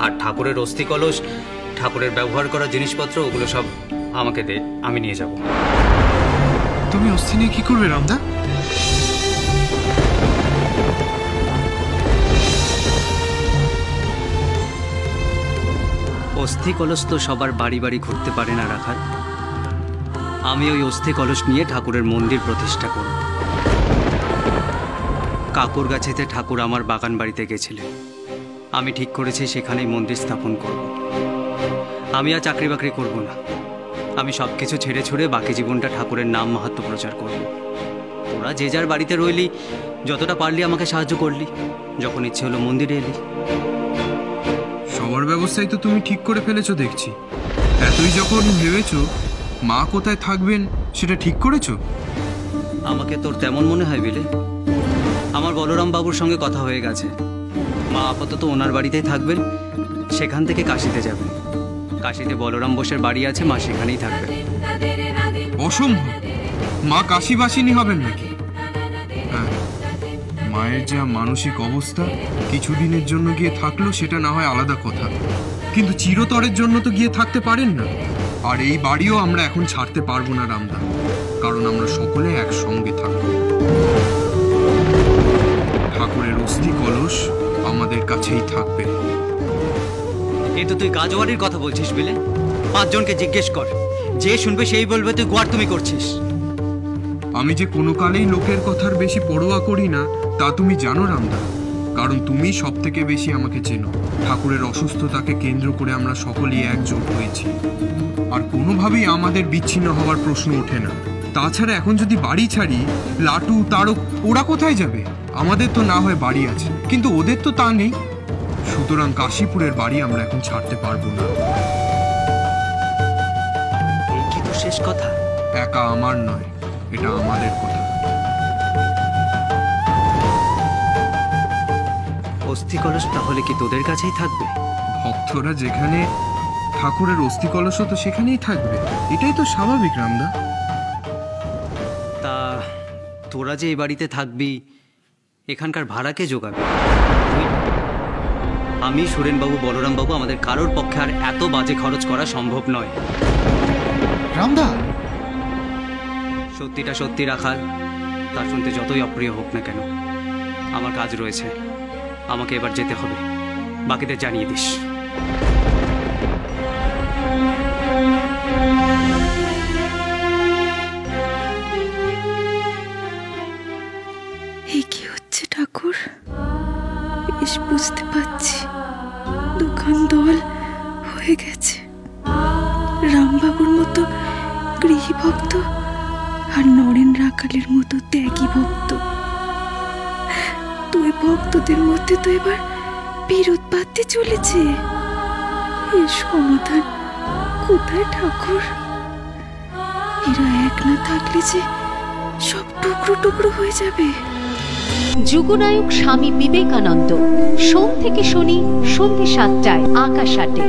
আর ঠাকুরের অস্থি কলস, ঠাকুরের ব্যবহার করা জিনিসপত্র, ওগুলো সব আমাকে দে, আমি নিয়ে যাব। তুমি অস্থি নিয়ে কি করবে রামদা? অস্থি কলস তো সবার বাড়ি বাড়ি ঘুরতে পারে না রাখাল। আমি ওই অস্থি কলস নিয়ে ঠাকুরের মন্দির প্রতিষ্ঠা করব। কাকুর গাছেতে ঠাকুর আমার বাগান বাড়িতে গেছিলেন, আমি ঠিক করেছি সেখানেই মন্দির স্থাপন করব। আমি আর চাকরি বাকরি করব না, আমি সব কিছু ছেড়ে ছুড়ে বাকি জীবনটা ঠাকুরের নাম মাহাত্ম্য প্রচার করব। তোরা যে যার বাড়িতে রইলি, যতটা পারলি আমাকে সাহায্য করলি, যখন ইচ্ছে হলো মন্দিরে এলি। সবার ব্যবস্থাই তো তুমি ঠিক করে ফেলেছো দেখছি। এতই যখন ভেবেছো মা কোথায় থাকবেন সেটা ঠিক করেছো? আমাকে তোর তেমন মনে হয় বিলে? আমার বলরাম বাবুর সঙ্গে কথা হয়ে গেছে, মা আপাতত ওনার বাড়িতেই থাকবেন, সেখান থেকে কাশিতে যাবেন। কাশিতে বলরাম বোসের বাড়ি আছে, মা সেখানেই থাকবেন। অসম্ভব, মা কাশীবাসিনী হবেন নাকি? হ্যাঁ, মায়ের যা মানসিক অবস্থা, কিছুদিনের জন্য গিয়ে থাকলো সেটা না হয় আলাদা কথা, কিন্তু চিরতরের জন্য তো গিয়ে থাকতে পারেন না। আর এই বাড়িও আমরা এখন ছাড়তে পারবো না রামদা, কারণ আমরা সকলে একসঙ্গে থাকবো। ঠাকুরের অস্থি কলস আমাদের কাছেই থাকবে। এই তো তুই গাজওয়ারির কথা বলছিস বিলে? 5 জনকে জিজ্ঞেস কর, যে শুনবে সেই বলবে তুই গোয়ার তুমি করছিস। আমি যে কোনো কালেই লোকের কথার বেশি পরোয়া করি না তা তুমি জানো রামদা, কারণ তুমি সব থেকে বেশি আমাকে চেনো। ঠাকুরের অসুস্থতাকে কেন্দ্র করে আমরা সকলেই একজোট হয়েছি, আর কোনোভাবেই আমাদের বিচ্ছিন্ন হওয়ার প্রশ্ন ওঠে না। তাছাড়া এখন যদি বাড়ি ছাড়ি, লাটু তারক ওরা কোথায় যাবে? আমাদের তো না হয় বাড়ি আছে, কিন্তু ওদের তো তা নেই। সুতরাং কাশীপুরের বাড়ি আমরা এখন ছাড়তে পারবো না। এই কি তো শেষ কথা? একা আমার নয়, এটা আমাদের কথা। অস্থি কলস তাহলে কি তোদের কাছেই থাকবে? ভক্তরা যেখানে, ঠাকুরের অস্থি কলসও তো সেখানেই থাকবে, এটাই তো স্বাভাবিক রামদা। তা তোরা যে এই বাড়িতে থাকবি, এখানকার ভাড়া কে জোগাবে? আমি, সুরেনবাবু, বলরামবাবু, আমাদের কারোর পক্ষে আর এত বাজে খরচ করা সম্ভব নয়। রামদা, সত্যিটা সত্যি রাখাল, তা শুনতে যতই অপ্রিয় হোক না কেন, আমার কাজ রয়েছে, আমাকে এবার যেতে হবে। বাকিদের জানিয়ে দিস। কি হচ্ছে ঠাকুর? বেশ বুঝতে পারছি, দোকান দল হয়ে গেছে। রামবাবুর মতো গৃহী ভক্ত আর নরেন রাখালের মতো ত্যাগী ভক্ত, দুই ভক্তদের মধ্যে তো এবার বিরোধ বাঁধতে চলেছে। এর সমাধান কোথায় ঠাকুর? এরা এক না থাকলে যে সব টুকরো টুকরো হয়ে যাবে। যুগনায়ক স্বামী বিবেকানন্দ, সোম থেকে শনি সন্ধ্যে 7টায় আকাশ 8-এ।